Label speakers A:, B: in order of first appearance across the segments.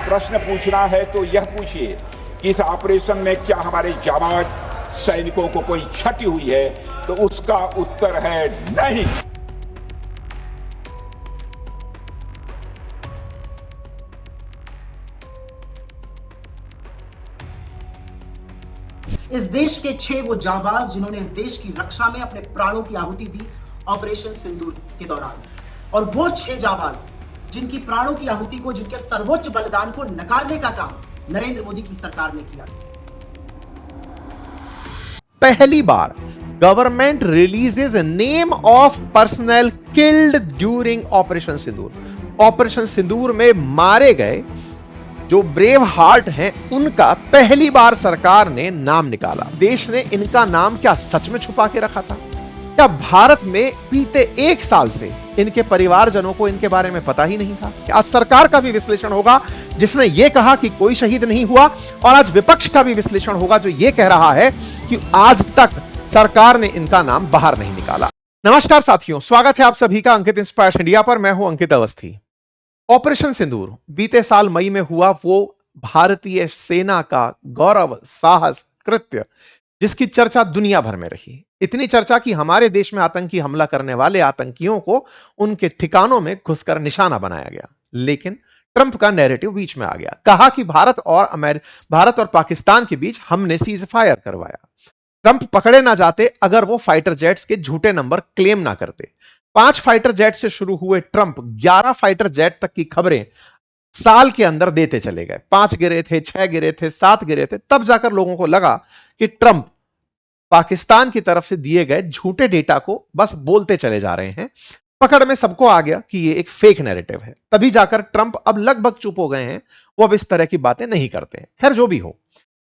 A: प्रश्न पूछना है तो यह पूछिए कि इस ऑपरेशन में क्या हमारे जाबाज सैनिकों को कोई क्षति हुई है, तो उसका उत्तर है नहीं।
B: इस देश के 6 वो जांबाज जिन्होंने इस देश की रक्षा में अपने प्राणों की आहुति दी ऑपरेशन सिंदूर के दौरान, और वो 6 जांबाज जिनकी प्राणों की आहुति को, जिनके सर्वोच्च बलिदान को नकारने का काम नरेंद्र मोदी की सरकार ने किया।
C: पहली बार government releases name of personnel killed during operation Sindoor. Operation Sindoor में मारे गए जो ब्रेव हार्ट हैं, उनका पहली बार सरकार ने नाम निकाला। देश ने इनका नाम क्या सच में छुपा के रखा था? क्या भारत में बीते 1 साल से इनके परिवारजनों को इनके बारे में पता ही नहीं था? आज सरकार का भी विश्लेषण होगा जिसने यह कहा कि कोई शहीद नहीं हुआ, और आज विपक्ष का भी विश्लेषण होगा जो यह कह रहा है कि आज तक सरकार ने इनका नाम बाहर नहीं निकाला। नमस्कार साथियों, स्वागत है आप सभी का अंकित इंस्पायर्स इंडिया पर। मैं हूं अंकित अवस्थी। ऑपरेशन सिंदूर बीते साल मई में हुआ वो भारतीय सेना का गौरव साहस कृत्य जिसकी चर्चा दुनिया भर में रही। इतनी चर्चा कि हमारे देश में आतंकी हमला करने वाले आतंकियों को उनके ठिकानों में घुसकर निशाना बनाया गया। लेकिन ट्रंप का नैरेटिव बीच में आ गया। कहा कि भारत और पाकिस्तान के बीच हमने सीज फायर करवाया। ट्रंप पकड़े ना जाते अगर वो फाइटर जेट्स के झूठे नंबर क्लेम ना करते। 5 फाइटर जेट से शुरू हुए ट्रंप 11 फाइटर जेट तक की खबरें साल के अंदर देते चले गए। 5 गिरे थे, 6 गिरे थे, 7 गिरे थे। तब जाकर लोगों को लगा कि ट्रंप पाकिस्तान की तरफ से दिए गए झूठे डेटा को बस बोलते चले जा रहे हैं। पकड़ में सबको आ गया कि ये एक फेक नैरेटिव है। तभी जाकर ट्रंप अब लगभग चुप हो गए हैं। वो अब इस तरह की बातें नहीं करते हैं। खैर, जो भी हो,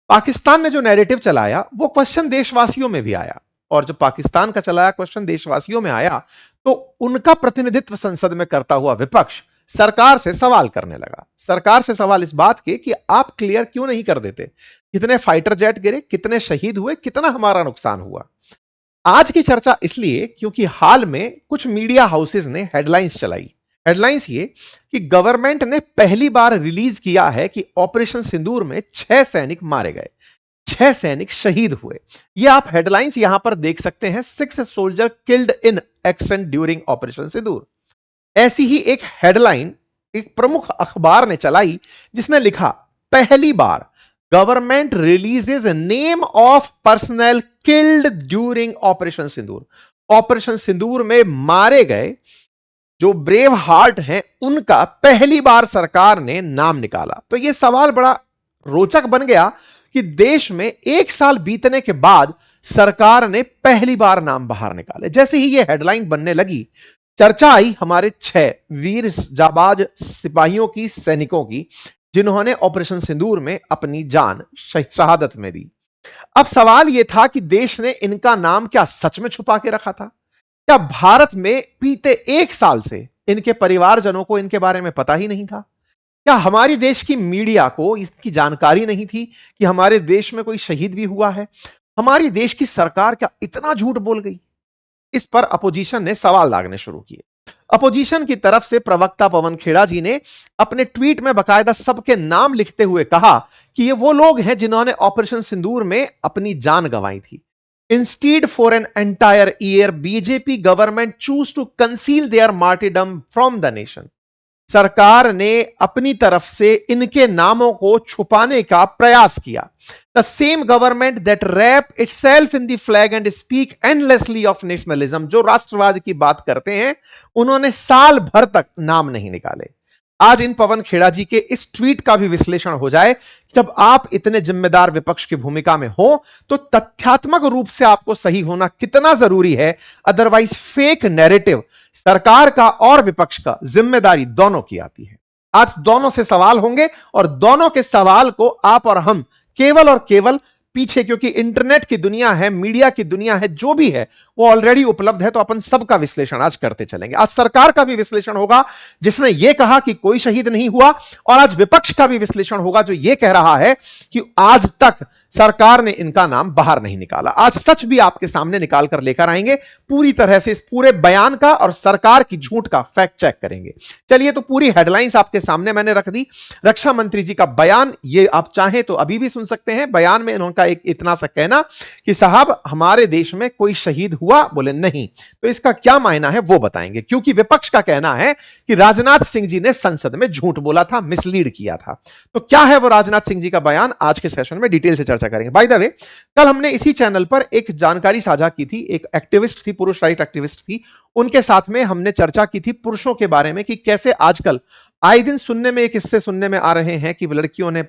C: पाकिस्तान ने जो नैरेटिव चलाया वो क्वेश्चन देशवासियों में भी आया, और जब पाकिस्तान का चलाया क्वेश्चन देशवासियों में आया तो उनका प्रतिनिधित्व संसद में करता हुआ विपक्ष सरकार से सवाल करने लगा। सरकार से सवाल इस बात के कि आप क्लियर क्यों नहीं कर देते कितने फाइटर जेट गिरे, कितने शहीद हुए, कितना हमारा नुकसान हुआ। आज की चर्चा इसलिए क्योंकि हाल में कुछ मीडिया हाउसेस ने हेडलाइंस चलाई। हेडलाइंस ये कि गवर्नमेंट ने पहली बार रिलीज किया है कि ऑपरेशन सिंदूर में 6 सैनिक मारे गए, 6 सैनिक शहीद हुए। ये आप हेडलाइंस यहां पर देख सकते हैं, 6 soldier killed in action during operation Sindoor. ऐसी ही एक हेडलाइन एक प्रमुख अखबार ने चलाई जिसने लिखा, पहली बार government releases name of personnel killed during operation Sindoor. Operation Sindoor में मारे गए जो ब्रेव हार्ट हैं, उनका पहली बार सरकार ने नाम निकाला। तो यह सवाल बड़ा रोचक बन गया कि देश में 1 साल बीतने के बाद सरकार ने पहली बार नाम बाहर निकाले। जैसे ही यह हेडलाइन बनने लगी, चर्चा आई हमारे 6 वीर जाबाज सिपाहियों की, सैनिकों की, जिन्होंने ऑपरेशन सिंदूर में अपनी जान शहादत में दी। अब सवाल यह था कि देश ने इनका नाम क्या सच में छुपा के रखा था? क्या भारत में बीते 1 साल से इनके परिवारजनों को इनके बारे में पता ही नहीं था? क्या हमारी देश की मीडिया को इसकी जानकारी नहीं थी कि हमारे देश में कोई शहीद भी हुआ है? हमारी देश की सरकार क्या इतना झूठ बोल गई? इस पर अपोजिशन ने सवाल दागने शुरू किए। अपोजिशन की तरफ से प्रवक्ता पवन खेड़ा जी ने अपने ट्वीट में बकायदा सबके नाम लिखते हुए कहा कि ये वो लोग हैं जिन्होंने ऑपरेशन सिंदूर में अपनी जान गंवाई थी। Instead, for an entire year, BJP government choose to conceal their martyrdom from the nation. सरकार ने अपनी तरफ से इनके नामों को छुपाने का प्रयास किया। The same government that wrap itself in the flag and speak endlessly of nationalism, जो राष्ट्रवाद की बात करते हैं, उन्होंने साल भर तक नाम नहीं निकाले। आज इन पवन खेड़ा जी के इस ट्वीट का भी विश्लेषण हो जाए। जब आप इतने जिम्मेदार विपक्ष की भूमिका में हो तो तथ्यात्मक रूप से आपको सही होना कितना जरूरी है, अदरवाइज फेक नैरेटिव सरकार का और विपक्ष का जिम्मेदारी दोनों की आती है। आज दोनों से सवाल होंगे और दोनों के सवाल को आप और हम केवल और केवल पीछे, क्योंकि इंटरनेट की दुनिया है, मीडिया की दुनिया है, जो भी है वो ऑलरेडी उपलब्ध है, तो अपन सबका विश्लेषण आज करते चलेंगे। आज सरकार का भी विश्लेषण होगा जिसने यह कहा कि कोई शहीद नहीं हुआ, और आज विपक्ष का भी विश्लेषण होगा जो यह कह रहा है कि आज तक सरकार ने इनका नाम बाहर नहीं निकाला। आज सच भी आपके सामने निकाल कर लेकर आएंगे, पूरी तरह से इस पूरे बयान का और सरकार की झूठ का फैक्ट चेक करेंगे। चलिए, तो पूरी हेडलाइंस आपके सामने मैंने रख दी। रक्षा मंत्री जी का बयान, ये आप चाहें तो अभी भी सुन सकते हैं। बयान में उनका एक इतना सा कहना कि साहब हमारे देश में कोई शहीद हुआ, बोले नहीं, तो इसका क्या मायना है वो बताएंगे, क्योंकि विपक्ष का कहना है कि राजनाथ सिंह जी ने संसद में झूठ बोला था, मिसलीड किया था। तो क्या है वो राजनाथ सिंह जी का बयान, आज के सेशन में डिटेल से चर्चा करेंगे। बाय द वे, कल हमने इसी चैनल पर एक जानकारी साझा की थी, एक एक्टिविस्ट थी, पुरुष राइट एक्टिविस्ट थी, उनके साथ में हमने चर्चा की थी पुरुषों के बारे में कि कैसे आजकल आए दिन सुनने में, किस्से सुनने में आ रहे हैं कि लड़कियों ने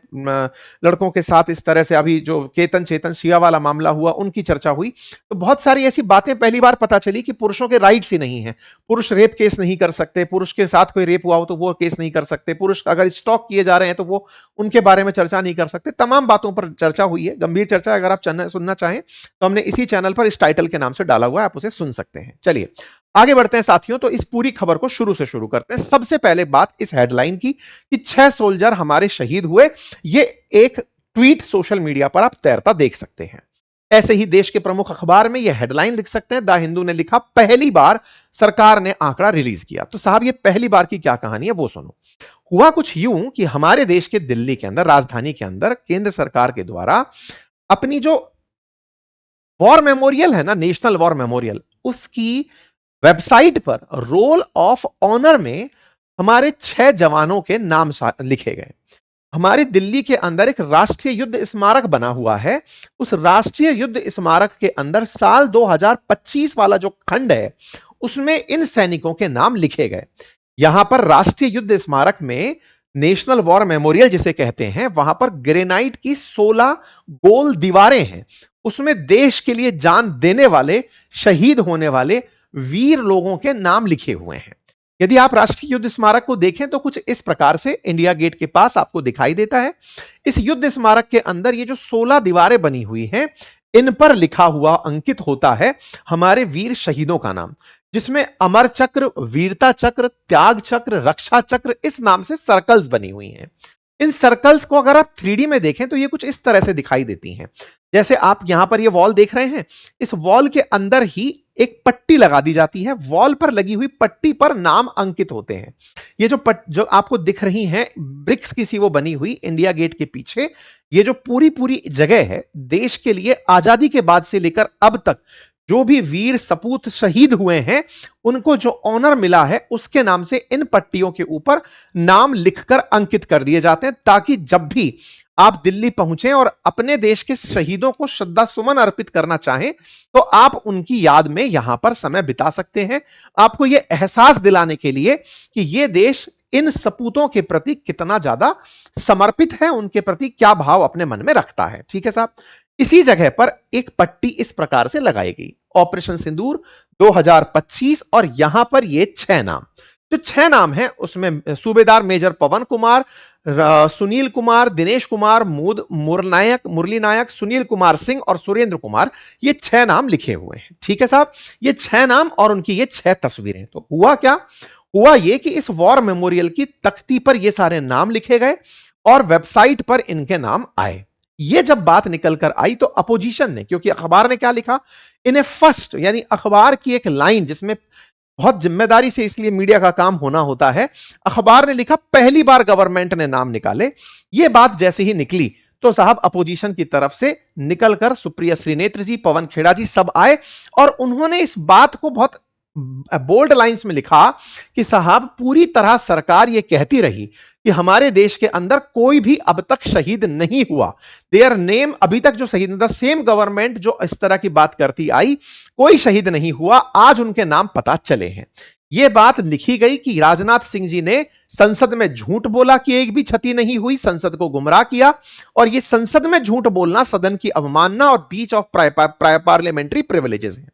C: लड़कों के साथ इस तरह से, अभी जो केतन चेतन शिया वाला मामला हुआ उनकी चर्चा हुई, तो बहुत सारी ऐसी बातें पहली बार पता चली कि पुरुषों के राइट्स ही नहीं है। पुरुष रेप केस नहीं कर सकते, पुरुष के साथ कोई रेप हुआ हो तो वो केस नहीं कर सकते, पुरुष अगर स्टॉक किए जा रहे हैं तो वो उनके बारे में चर्चा नहीं कर सकते। तमाम बातों पर चर्चा हुई है, गंभीर चर्चा। अगर आप सुनना चाहें तो हमने इसी चैनल पर इस टाइटल के नाम से डाला हुआ है, आप उसे सुन सकते हैं। चलिए आगे बढ़ते हैं साथियों, तो इस पूरी खबर को शुरू से शुरू करते हैं। सबसे पहले बात इस हेडलाइन की कि 6 सोल्जर हमारे शहीद हुए, ये एक ट्वीट सोशल मीडिया पर आप तैरता देख सकते हैं। ऐसे ही देश के प्रमुख अखबार में यह हेडलाइन लिख सकते हैं। द हिंदू ने लिखा, पहली बार सरकार ने आंकड़ा रिलीज किया। तो साहब ये पहली बार की क्या कहानी है वो सुनो। हुआ कुछ यूं कि हमारे देश के दिल्ली के अंदर, राजधानी के अंदर, केंद्र सरकार के द्वारा अपनी जो वॉर मेमोरियल है ना, नेशनल वॉर मेमोरियल, उसकी वेबसाइट पर रोल ऑफ ऑनर में हमारे 6 जवानों के नाम लिखे गए। हमारे दिल्ली के अंदर एक राष्ट्रीय युद्ध स्मारक बना हुआ है। उस राष्ट्रीय युद्ध स्मारक के अंदर साल 2025 वाला जो खंड है उसमें इन सैनिकों के नाम लिखे गए। यहां पर राष्ट्रीय युद्ध स्मारक में, नेशनल वॉर मेमोरियल जिसे कहते हैं, वहां पर ग्रेनाइट की 16 गोल दीवारें हैं। उसमें देश के लिए जान देने वाले, शहीद होने वाले वीर लोगों के नाम लिखे हुए हैं। यदि आप राष्ट्रीय युद्ध स्मारक को देखें तो कुछ इस प्रकार से इंडिया गेट के पास आपको दिखाई देता है। इस युद्ध स्मारक के अंदर ये जो 16 दीवारें बनी हुई हैं, इन पर लिखा हुआ, अंकित होता है हमारे वीर शहीदों का नाम, जिसमें अमर चक्र, वीरता चक्र, त्याग चक्र, रक्षा चक्र, इस नाम से सर्कल्स बनी हुई हैं। इन सर्कल्स को अगर आप 3D में देखें तो ये कुछ इस तरह से दिखाई देती हैं। जैसे आप यहां पर ये वॉल देख रहे हैं, इस वॉल के अंदर ही एक पट्टी लगा दी जाती है। वॉल पर लगी हुई पट्टी पर नाम अंकित होते हैं। ये जो आपको दिख रही हैं ब्रिक्स की सी वो बनी हुई इंडिया गेट के पीछे, ये जो पूरी जगह है, देश के लिए आजादी के बाद से लेकर अब तक जो भी वीर सपूत शहीद हुए हैं उनको जो ऑनर मिला है उसके नाम से इन पट्टियों के ऊपर नाम लिखकर अंकित कर दिए जाते हैं, ताकि जब भी आप दिल्ली पहुंचे और अपने देश के शहीदों को श्रद्धा सुमन अर्पित करना चाहें तो आप उनकी याद में यहां पर समय बिता सकते हैं। आपको यह एहसास दिलाने के लिए कि यह देश इन सपूतों के प्रति कितना ज्यादा समर्पित है, उनके प्रति क्या भाव अपने मन में रखता है। ठीक है साहब। इसी जगह पर एक पट्टी इस प्रकार से लगाई गई, ऑपरेशन सिंदूर 2025, और यहां पर ये 6 नाम, जो 6 नाम हैं उसमें सूबेदार मेजर पवन कुमार, सुनील कुमार, दिनेश कुमार, मुरली नायक, सुनील कुमार सिंह और सुरेंद्र कुमार, ये 6 नाम लिखे हुए हैं। ठीक है साहब। ये 6 नाम और उनकी ये 6 तस्वीरें। तो हुआ क्या? हुआ ये कि इस वॉर मेमोरियल की तख्ती पर ये सारे नाम लिखे गए और वेबसाइट पर इनके नाम आए। ये जब बात निकल कर आई तो अपोजिशन ने, क्योंकि अखबार ने क्या लिखा, इन्हें फर्स्ट, यानी अखबार की एक लाइन जिसमें बहुत जिम्मेदारी से, इसलिए मीडिया का काम होना होता है, अखबार ने लिखा पहली बार गवर्नमेंट ने नाम निकाले। ये बात जैसे ही निकली तो साहब अपोजिशन की तरफ से निकलकर सुप्रिया श्रीनेत्र जी, पवन खेड़ा जी सब आए और उन्होंने इस बात को बहुत बोल्ड लाइंस में लिखा कि साहब पूरी तरह सरकार यह कहती रही कि हमारे देश के अंदर कोई भी अब तक शहीद नहीं हुआ। देयर नेम, अभी तक जो शहीद, द सेम गवर्नमेंट जो इस तरह की बात करती आई, कोई शहीद नहीं हुआ, आज उनके नाम पता चले हैं। यह बात लिखी गई कि राजनाथ सिंह जी ने संसद में झूठ बोला कि एक भी क्षति नहीं हुई, संसद को गुमराह किया, और यह संसद में झूठ बोलना सदन की अवमानना और ब्रीच ऑफ पार्लियामेंट्री प्रिविलेजेस है।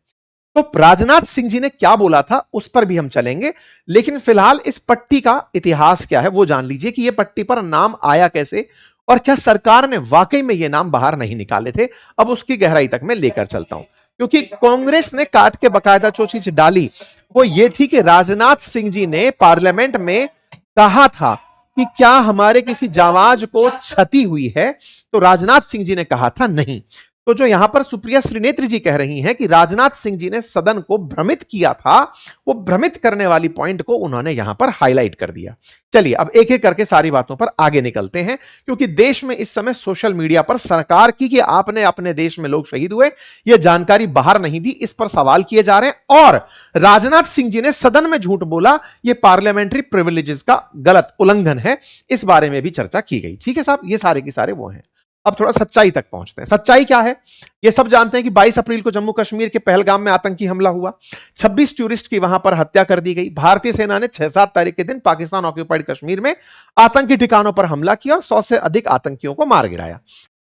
C: तो राजनाथ सिंह जी ने क्या बोला था उस पर भी हम चलेंगे, लेकिन फिलहाल इस पट्टी का इतिहास क्या है वो जान लीजिए कि यह पट्टी पर नाम आया कैसे और क्या सरकार ने वाकई में ये नाम बाहर नहीं निकाले थे। अब उसकी गहराई तक मैं लेकर चलता हूं। क्योंकि कांग्रेस ने काट के बकायदा जो चीज डाली वो ये थी कि राजनाथ सिंह जी ने पार्लियामेंट में कहा था कि क्या हमारे किसी जाबाज को क्षति हुई है, तो राजनाथ सिंह जी ने कहा था नहीं। तो जो यहां पर सुप्रिया श्रीनेत्र जी कह रही हैं कि राजनाथ सिंह जी ने सदन को भ्रमित किया था, वो भ्रमित करने वाली पॉइंट को उन्होंने यहां पर हाईलाइट कर दिया। चलिए अब एक एक करके सारी बातों पर आगे निकलते हैं, क्योंकि देश में इस समय सोशल मीडिया पर सरकार की कि आपने अपने देश में लोग शहीद हुए यह जानकारी बाहर नहीं दी, इस पर सवाल किए जा रहे हैं। और राजनाथ सिंह जी ने सदन में झूठ बोला, यह पार्लियामेंट्री प्रिविलेजेस का गलत उल्लंघन है, इस बारे में भी चर्चा की गई। ठीक है साहब, ये सारे के सारे वो हैं। अब थोड़ा सच्चाई तक पहुंचते हैं। सच्चाई क्या है ये सब जानते हैं कि 22 अप्रैल को जम्मू कश्मीर के पहलगाम में आतंकी हमला हुआ, 26 टूरिस्ट की वहां पर हत्या कर दी गई। भारतीय सेना ने 6-7 तारीख के दिन पाकिस्तान ऑक्यूपाइड कश्मीर में आतंकी ठिकानों पर हमला किया और 100 से अधिक आतंकियों को मार गिराया।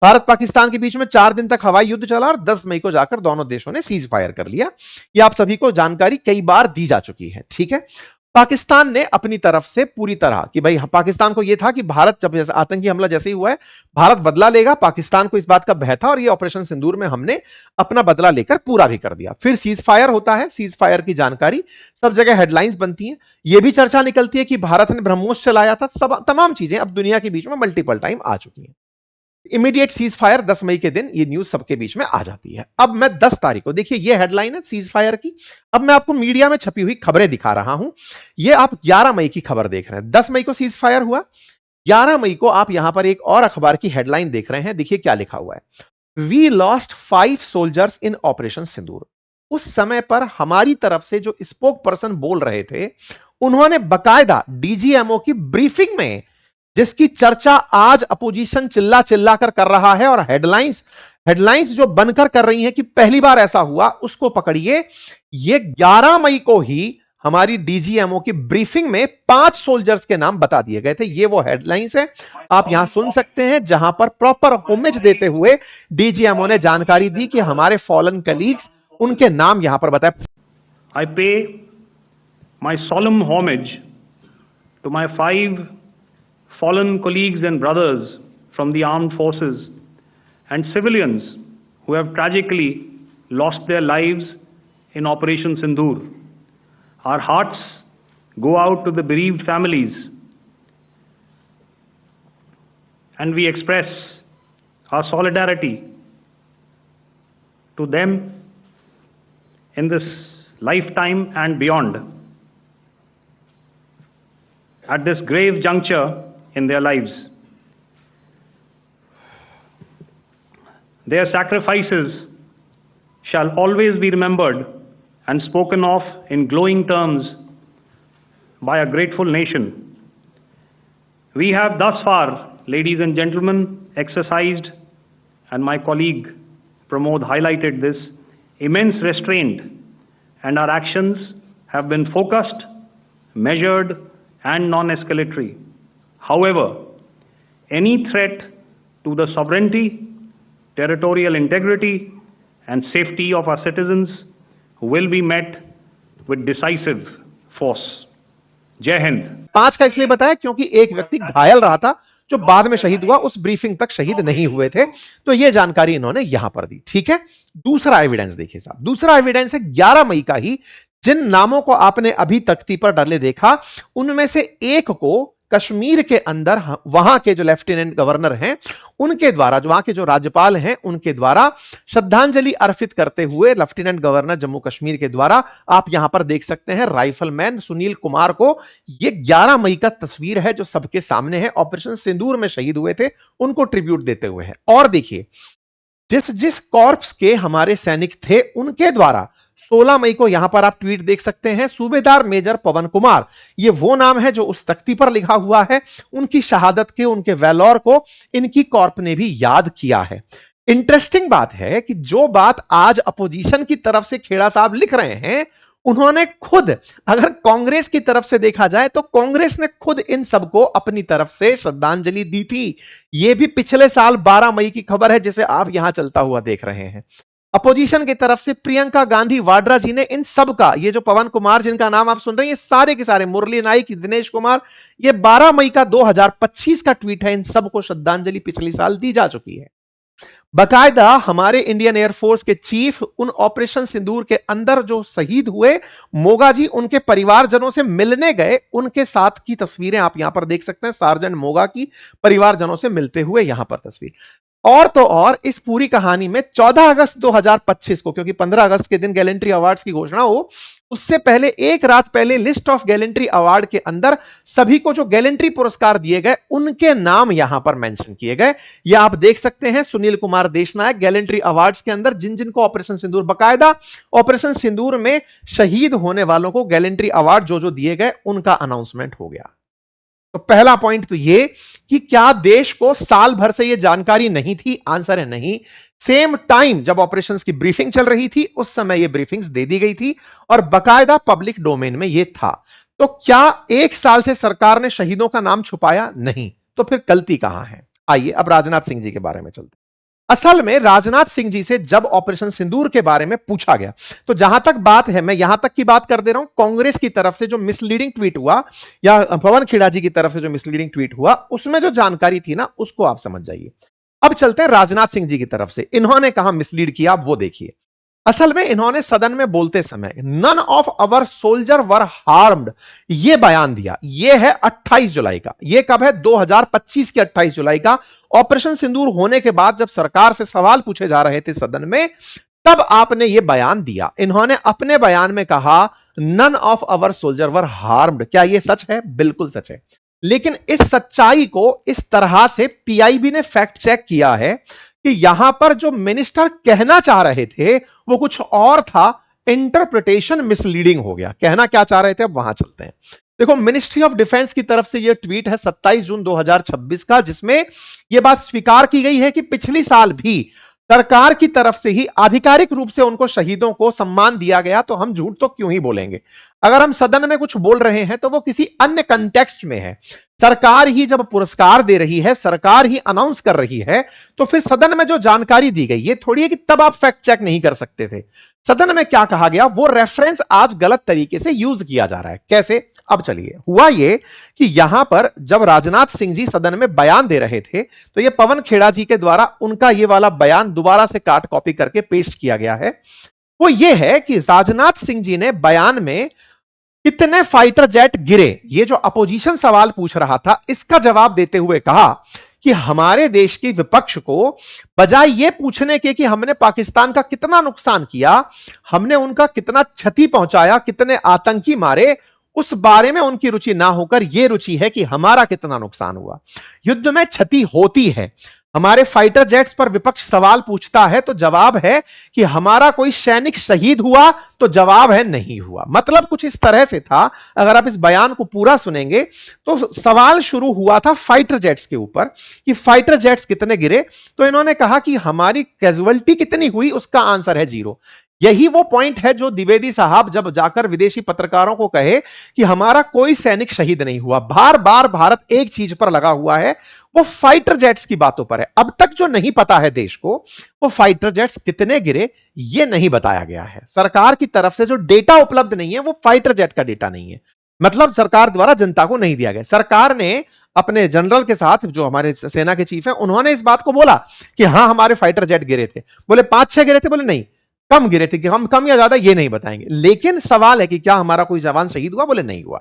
C: भारत पाकिस्तान के बीच में 4 दिन तक हवाई युद्ध चला और 10 मई को जाकर दोनों देशों ने सीज फायर कर लिया। यह आप सभी को जानकारी कई बार दी जा चुकी है। ठीक है, पाकिस्तान ने अपनी तरफ से पूरी तरह कि भाई पाकिस्तान को यह था कि भारत जब जैसे आतंकी हमला जैसे ही हुआ है भारत बदला लेगा, पाकिस्तान को इस बात का भय था और ये ऑपरेशन सिंदूर में हमने अपना बदला लेकर पूरा भी कर दिया। फिर सीज फायर होता है, सीज फायर की जानकारी सब जगह हेडलाइंस बनती हैं, यह भी चर्चा निकलती है कि भारत ने ब्रह्मोस चलाया था। सब तमाम चीजें अब दुनिया के बीच में मल्टीपल टाइम आ चुकी हैं। इमीडिएट सीज फायर 10 मई के दिन ये न्यूज सबके बीच में आ जाती है। अब मैं 10 तारीख को, देखिए ये हेडलाइन है सीज फायर की। अब मैं आपको मीडिया में छपी हुई खबरें दिखा रहा हूं। ये आप 11 मई की खबर देख रहे हैं। 10 मई को सीज फायर हुआ, 11 मई को आप यहां पर एक और अखबार की हेडलाइन देख रहे हैं। देखिए क्या लिखा हुआ है, we lost 5 soldiers in operation Sindoor. उस समय पर हमारी तरफ से जो स्पोक पर्सन बोल रहे थे उन्होंने बकायदा डीजीएमओ की ब्रीफिंग में, जिसकी चर्चा आज अपोजिशन चिल्ला चिल्ला कर रहा है और हेडलाइंस जो बनकर कर रही हैं कि पहली बार ऐसा हुआ, उसको पकड़िए। ये 11 मई को ही हमारी डीजीएमओ की ब्रीफिंग में 5 सोल्जर्स के नाम बता दिए गए थे। ये वो हेडलाइंस है, आप यहां सुन सकते हैं, जहां पर प्रॉपर होमेज देते हुए डीजीएमओ ने जानकारी दी कि हमारे फॉलन कलीग्स, उनके नाम यहां पर बताए।
D: I pay my solemn homage to my 5 fallen colleagues and brothers from the armed forces and civilians who have tragically lost their lives in Operation Sindoor. Our hearts go out to the bereaved families and we express our solidarity to them in this lifetime and beyond at this grave juncture in their lives. Their sacrifices shall always be remembered and spoken of in glowing terms by a grateful nation. We have thus far, ladies and gentlemen, exercised, and my colleague Pramod highlighted this, immense restraint, and our actions have been focused, measured, and non-escalatory. However, any threat to the sovereignty, territorial integrity, and safety of our citizens will be met with decisive force. जय हिंद।
C: 5 का इसलिए बताया क्योंकि एक व्यक्ति घायल रहा था जो बाद में शहीद हुआ, उस ब्रीफिंग तक शहीद नहीं हुए थे, तो यह जानकारी इन्होंने यहां पर दी। ठीक है, दूसरा एविडेंस देखिए साहब, दूसरा एविडेंस है 11 मई का ही। जिन नामों को आपने अभी तख्ती पर डाले देखा, उनमें से एक को कश्मीर के अंदर वहां के जो लेफ्टिनेंट गवर्नर हैं उनके द्वारा, जो वहां के जो राज्यपाल हैं उनके द्वारा श्रद्धांजलि अर्पित करते हुए लेफ्टिनेंट गवर्नर जम्मू कश्मीर के द्वारा, आप यहां पर देख सकते हैं राइफलमैन सुनील कुमार को। यह 11 मई का तस्वीर है जो सबके सामने है, ऑपरेशन सिंदूर में शहीद हुए थे, उनको ट्रिब्यूट देते हुए है। और देखिए जिस जिस कॉर्प्स के हमारे सैनिक थे उनके द्वारा 16 मई को यहां पर आप ट्वीट देख सकते हैं, सूबेदार मेजर पवन कुमार, ये वो नाम है जो उस तख्ती पर लिखा हुआ है। उनकी शहादत के, उनके वैलोर को इनकी कॉर्प ने भी याद किया है। इंटरेस्टिंग बात है कि जो बात आज अपोजिशन की तरफ से खेड़ा साहब लिख रहे हैं, उन्होंने खुद, अगर कांग्रेस की तरफ से देखा जाए तो कांग्रेस ने खुद इन सबको अपनी तरफ से श्रद्धांजलि दी थी। यह भी पिछले साल 12 मई की खबर है जिसे आप यहां चलता हुआ देख रहे हैं। अपोजिशन की तरफ से प्रियंका गांधी वाड्रा जी ने इन सब का, ये जो पवन कुमार जिनका नाम आप सुन रहे हैं, ये सारे के सारे, मुरली नाइक, दिनेश कुमार, ये 12 मई का 2025 का ट्वीट है। इन सबको श्रद्धांजलि पिछले साल दी जा चुकी है। बकायदा हमारे इंडियन एयरफोर्स के चीफ उन ऑपरेशन सिंदूर के अंदर जो शहीद हुए मोगा जी उनके परिवारजनों से मिलने गए, उनके साथ की तस्वीरें आप यहां पर देख सकते हैं। सार्जेंट मोगा की परिवारजनों से मिलते हुए यहां पर तस्वीर। और तो और इस पूरी कहानी में 14 अगस्त 2025 को, क्योंकि 15 अगस्त के दिन गैलेंट्री अवार्ड्स की घोषणा हो, उससे पहले एक रात पहले लिस्ट ऑफ गैलेंट्री अवार्ड के अंदर सभी को जो गैलेंट्री पुरस्कार दिए गए उनके नाम यहां पर मेंशन किए गए। ये आप देख सकते हैं सुनील कुमार देशनायक गैलेंट्री अवार्ड्स के अंदर जिन जिनको ऑपरेशन सिंदूर, बकायदा ऑपरेशन सिंदूर में शहीद होने वालों को गैलेंट्री अवार्ड जो जो दिए गए उनका अनाउंसमेंट हो गया। तो पहला पॉइंट तो ये कि क्या देश को साल भर से यह जानकारी नहीं थी? आंसर है नहीं। सेम टाइम जब ऑपरेशंस की ब्रीफिंग चल रही थी उस समय ये ब्रीफिंग्स दे दी गई थी और बकायदा पब्लिक डोमेन में ये था। तो क्या एक साल से सरकार ने शहीदों का नाम छुपाया? नहीं। तो फिर गलती कहां है? आइए अब राजनाथ सिंह जी के बारे में चलते हैं। असल में राजनाथ सिंह जी से जब ऑपरेशन सिंदूर के बारे में पूछा गया तो जहां तक बात है, मैं यहां तक की बात कर दे रहा हूं, कांग्रेस की तरफ से जो मिसलीडिंग ट्वीट हुआ या पवन खेड़ा जी की तरफ से जो मिसलीडिंग ट्वीट हुआ उसमें जो जानकारी थी ना उसको आप समझ जाइए। अब चलते हैं राजनाथ सिंह जी की तरफ से, इन्होंने कहां मिसलीड किया आप वो देखिए। असल में इन्होंने सदन में बोलते समय none of our soldier were harmed यह बयान दिया। यह है 28 जुलाई का। यह कब है? 2025 के 28 जुलाई का। ऑपरेशन सिंदूर होने के बाद जब सरकार से सवाल पूछे जा रहे थे सदन में, तब आपने यह बयान दिया। इन्होंने अपने बयान में कहा none of our soldier were harmed. क्या यह सच है? बिल्कुल सच है। लेकिन इस सच्चाई को इस तरह से पीआईबी ने फैक्ट चेक किया है कि यहां पर जो मिनिस्टर कहना चाह रहे थे वो कुछ और था, इंटरप्रिटेशन मिसलीडिंग हो गया। कहना क्या चाह रहे थे अब वहां चलते हैं। देखो, मिनिस्ट्री ऑफ डिफेंस की तरफ से यह ट्वीट है 27 जून 2026 का, जिसमें यह बात स्वीकार की गई है कि पिछली साल भी सरकार की तरफ से ही आधिकारिक रूप से उनको शहीदों को सम्मान दिया गया। तो हम झूठ तो क्यों ही बोलेंगे। अगर हम सदन में कुछ बोल रहे हैं तो वो किसी अन्य कंटेक्स्ट में है। सरकार ही जब पुरस्कार दे रही है, सरकार ही अनाउंस कर रही है, तो फिर सदन में जो जानकारी दी गई ये थोड़ी है कि तब आप फैक्ट चेक नहीं कर सकते थे। सदन में क्या कहा गया वो रेफरेंस आज गलत तरीके से यूज किया जा रहा है। कैसे? अब चलिए, हुआ ये कि यहां पर जब राजनाथ सिंह जी सदन में बयान दे रहे थे तो ये पवन खेड़ा जी के द्वारा उनका ये वाला बयान दोबारा से काट कॉपी करके पेस्ट किया गया है। वो ये है कि राजनाथ सिंह जी ने बयान में कितने फाइटर जेट गिरे, ये जो अपोजिशन सवाल पूछ रहा था, इसका जवाब देते हुए कहा कि हमारे देश की विपक्ष को बजाय ये पूछने के कि हमने पाकिस्तान का कितना नुकसान किया, हमने उनका कितना क्षति पहुंचाया, कितने आतंकी मारे, उस बारे में उनकी रुचि ना होकर यह रुचि है कि हमारा कितना नुकसान हुआ। युद्ध में क्षति होती है। हमारे फाइटर जेट्स पर विपक्ष सवाल पूछता है तो जवाब है कि हमारा कोई सैनिक शहीद हुआ, तो जवाब है नहीं हुआ। मतलब कुछ इस तरह से था, अगर आप इस बयान को पूरा सुनेंगे तो सवाल शुरू हुआ था फाइटर जेट्स के ऊपर कि फाइटर जेट्स कितने गिरे, तो इन्होंने कहा कि हमारी कैजुअलिटी कितनी हुई, उसका आंसर है 0। यही वो पॉइंट है जो द्विवेदी साहब जब जाकर विदेशी पत्रकारों को कहे कि हमारा कोई सैनिक शहीद नहीं हुआ। बार बार भारत एक चीज पर लगा हुआ है, वो फाइटर जेट्स की बातों पर है। अब तक जो नहीं पता है देश को वो फाइटर जेट्स कितने गिरे ये नहीं बताया गया है। सरकार की तरफ से जो डेटा उपलब्ध नहीं है वो फाइटर जेट का डेटा नहीं है, मतलब सरकार द्वारा जनता को नहीं दिया गया। सरकार ने अपने जनरल के साथ, जो हमारे सेना के चीफ हैं, उन्होंने इस बात को बोला कि हां हमारे फाइटर जेट गिरे थे। बोले 5-6 गिरे थे? बोले नहीं, कम गिरे थे। कि हम कम या ज्यादा ये नहीं बताएंगे, लेकिन सवाल है कि क्या हमारा कोई जवान शहीद हुआ? बोले नहीं हुआ।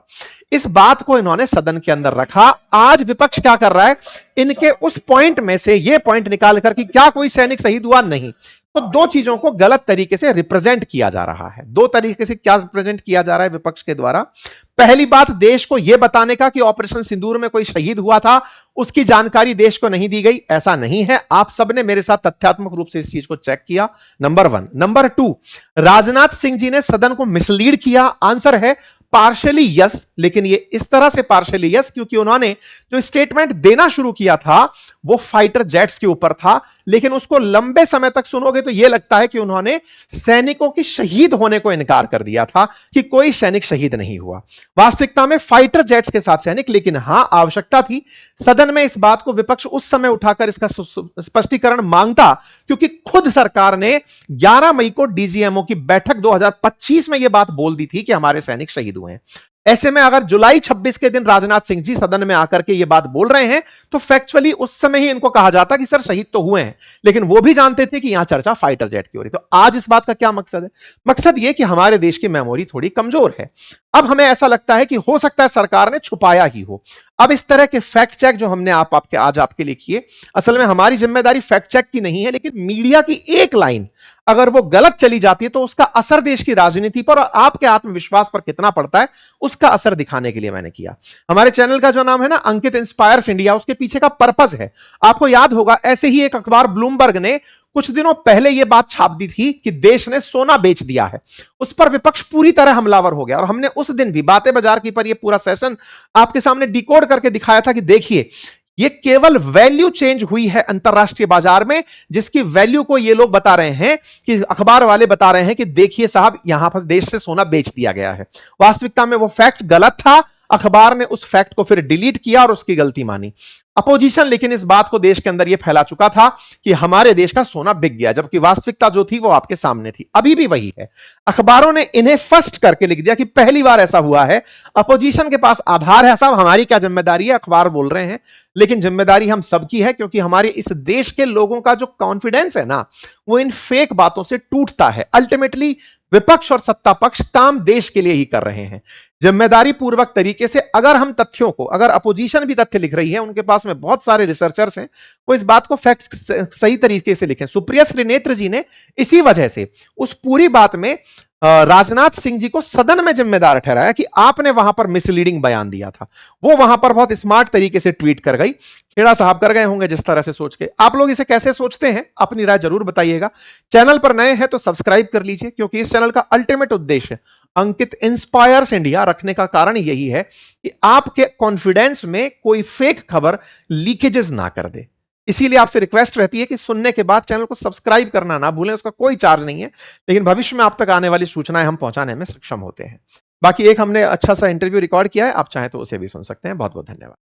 C: इस बात को इन्होंने सदन के अंदर रखा। आज विपक्ष क्या कर रहा है, इनके उस पॉइंट में से ये पॉइंट निकाल कर कि क्या कोई सैनिक शहीद हुआ? नहीं। तो दो चीजों को गलत तरीके से रिप्रेजेंट किया जा रहा है। दो तरीके से क्या रिप्रेजेंट किया जा रहा है विपक्ष के द्वारा? पहली बात, देश को यह बताने का कि ऑपरेशन सिंदूर में कोई शहीद हुआ था, उसकी जानकारी देश को नहीं दी गई। ऐसा नहीं है। आप सबने मेरे साथ तथ्यात्मक रूप से इस चीज को चेक किया, नंबर 1। नंबर 2, राजनाथ सिंह जी ने सदन को मिसलीड किया। आंसर है पार्शियली यस, लेकिन ये इस तरह से पार्शियली यस क्योंकि उन्होंने जो स्टेटमेंट देना शुरू किया था वो फाइटर जेट्स के ऊपर था, लेकिन उसको लंबे समय तक सुनोगे तो यह लगता है कि उन्होंने सैनिकों की शहीद होने को इनकार कर दिया था कि कोई सैनिक शहीद नहीं हुआ। वास्तविकता में फाइटर जेट्स के साथ सैनिक, लेकिन हां आवश्यकता थी सदन में इस बात को विपक्ष उस समय उठाकर इसका स्पष्टीकरण मांगता, क्योंकि खुद सरकार ने 11 मई को डीजीएमओ की बैठक 2025 में यह बात बोल दी थी कि हमारे सैनिक शहीद हुए हैं। ऐसे में अगर जुलाई 26 के दिन राजनाथ सिंह जी सदन में आकर के ये बात बोल रहे हैं तो फैक्चुअली उस समय ही इनको कहा जाता कि सर शहीद तो हुए हैं, लेकिन वो भी जानते थे कि यहां चर्चा फाइटर जेट की हो रही। तो आज इस बात का क्या मकसद है? मकसद ये कि हमारे देश की मेमोरी थोड़ी कमजोर है। अब हमें ऐसा लगता है कि हो सकता है सरकार ने छुपाया ही हो। अब इस तरह के फैक्ट चेक जो हमने आज आपके लिए किए, असल में हमारी जिम्मेदारी फैक्ट चेक की नहीं है, लेकिन मीडिया की एक लाइन अगर वो गलत चली जाती है तो उसका असर देश की राजनीति पर और आपके आत्मविश्वास पर कितना पड़ता है उसका असर दिखाने के लिए मैंने किया। हमारे चैनल का जो नाम है ना अंकित इंस्पायर्स इंडिया, उसके पीछे का पर्पस है, आपको याद होगा ऐसे ही एक अखबार ब्लूमबर्ग ने कुछ दिनों पहले यह बात छाप दी थी कि देश ने सोना बेच दिया है। उस पर विपक्ष पूरी तरह हमलावर हो गया और हमने उस दिन भी बातें बाजार की पर यह पूरा सेशन आपके सामने डिकोड करके दिखाया था कि देखिए ये केवल वैल्यू चेंज हुई है अंतरराष्ट्रीय बाजार में, जिसकी वैल्यू को ये लोग बता रहे हैं कि अखबार वाले बता रहे हैं कि देखिए साहब यहां पर देश से सोना बेच दिया गया है। वास्तविकता में वो फैक्ट गलत था, अखबार ने उस फैक्ट को फिर डिलीट किया और उसकी गलती मानी। अपोजिशन लेकिन इस बात को देश के अंदर यह फैला चुका था कि हमारे देश का सोना बिक गया, जबकि वास्तविकता जो थी वो आपके सामने थी, अभी भी वही है। अखबारों ने इन्हें फर्स्ट करके लिख दिया कि पहली बार ऐसा हुआ है। अपोजिशन के पास आधार है, साहब हमारी क्या जिम्मेदारी है, अखबार बोल रहे हैं, लेकिन जिम्मेदारी हम सबकी है, क्योंकि हमारे इस देश के लोगों का जो कॉन्फिडेंस है ना वो इन फेक बातों से टूटता है। अल्टीमेटली विपक्ष और सत्ता पक्ष काम देश के लिए ही कर रहे हैं। जिम्मेदारी पूर्वक तरीके से अगर हम तथ्यों को, अगर अपोजिशन भी तथ्य लिख रही है, उनके पास में बहुत सारे रिसर्चर्स हैं, वो इस बात को फैक्ट सही तरीके से लिखें। सुप्रिया श्रीनेत्र जी ने इसी वजह से उस पूरी बात में राजनाथ सिंह जी को सदन में जिम्मेदार ठहराया कि आपने वहां पर मिसलीडिंग बयान दिया था। वो वहां पर बहुत स्मार्ट तरीके से ट्वीट कर गई, खेड़ा साहब कर गए होंगे जिस तरह से सोच के। आप लोग इसे कैसे सोचते हैं अपनी राय जरूर बताइएगा। चैनल पर नए हैं तो सब्सक्राइब कर लीजिए, क्योंकि इस चैनल का अल्टीमेट उद्देश्य अंकित इंस्पायर्स इंडिया रखने का कारण यही है कि आपके कॉन्फिडेंस में कोई फेक खबर लीकेजेस ना कर दे। इसीलिए आपसे रिक्वेस्ट रहती है कि सुनने के बाद चैनल को सब्सक्राइब करना ना भूलें, उसका कोई चार्ज नहीं है, लेकिन भविष्य में आप तक आने वाली सूचनाएं हम पहुंचाने में सक्षम होते हैं। बाकी एक हमने अच्छा सा इंटरव्यू रिकॉर्ड किया है, आप चाहें तो उसे भी सुन सकते हैं। बहुत बहुत धन्यवाद।